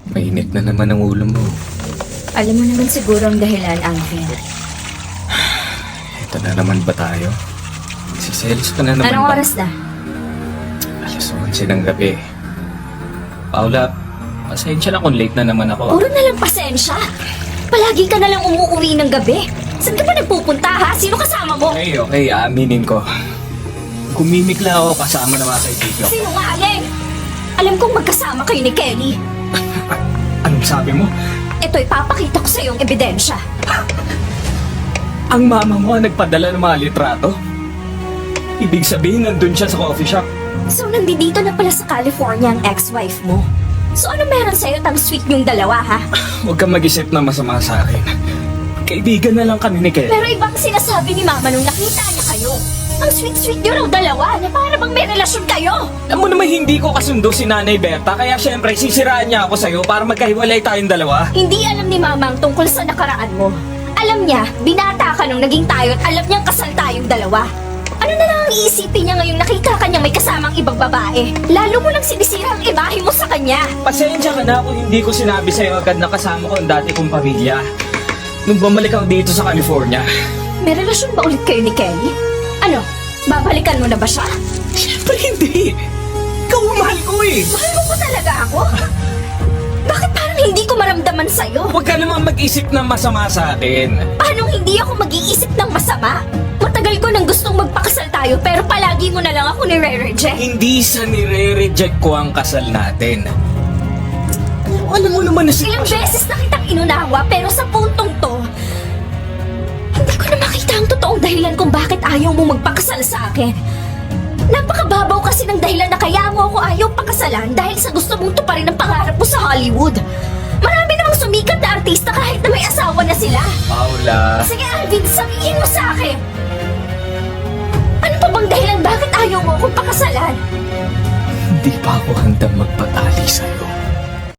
Mainit na naman ang ulo mo. Alam mo naman siguro ang dahilan, Alvin. Ito na naman ba tayo? Siselos ka na naman Anong ba? oras na? Alas 11 ng gabi. Paula, pasensya na kung late na naman ako. Puro na lang pasensya. Palagi ka na lang umuwi ng gabi. Saan ka ba nagpupunta, ha? Sino kasama mo? Okay, aaminin ko. Kumimik lang ako kasama ng mga kaibigan. Sinungaling! Alam kong magkasama kayo ni Kelly. Anong sabi mo? Ito, ipapakita ko sa iyong ebidensya. Ang mama mo ang nagpadala ng mga litrato? Ibig sabihin, nandun siya sa coffee shop. So, nandito na pala sa California ang ex-wife mo. So, ano meron sa'yo tang sweet yung dalawa, ha? Huwag kang mag-isip na masama sa akin. Kaibigan na lang kami ni Kelly. Pero ibang sinasabi ni Mama nung nakita niya kayo. Ang sweet-sweet nyo raw dalawa, na para bang may relasyon kayo. Alam mo naman hindi ko kasundo si Nanay Berta, kaya syempre sisiraan niya ako sa'yo para magkahiwalay tayong dalawa. Hindi alam ni Mama ang tungkol sa nakaraan mo. Alam niya, binata ka nung naging tayo at alam niyang kasal tayong dalawa. Ano na lang ang iisipin niya ngayong nakita ka niyang may kasamang ibang babae? Lalo mo lang sinisira ang imahe mo sa kanya. Pasensya ka na kung hindi ko sinabi sa'yo agad na kasama ko ang dati kong pamilya. Nung bumalik ako dito sa California. May relasyon ba ulit kayo ni Kelly? Ano, babalikan mo na ba siya? Siyempre hindi. Ikaw ang mahal ko eh. Mahal mo ba talaga ako? Bakit parang hindi ko maramdaman sa'yo? Huwag ka naman mag-isip ng masama sa akin. Paano hindi ako mag-iisip ng masama? Matagal ko nang gustong magpakasal tayo pero palagi mo na lang ako nire-reject. Hindi sa nire-reject ko ang kasal natin. Alam mo naman na si... Ilang beses na kitang inunawa pero sa puntong to, hindi ko na makita ang totoong dahilan kung bakit ayaw mo magpakasal sa akin. Napakababaw kasi ng dahilan na kaya mo ako ayaw pakasalan dahil sa gusto mong tuparin ang pangarap mo sa Hollywood. Marami namang sumikat na artista kahit na may asawa na sila. Paula. Sige Alvin, sabihin mo sa akin. Ano pa bang dahilan bakit ayaw mo akong pakasalan? Hindi pa ako handang magpatali sa'yo.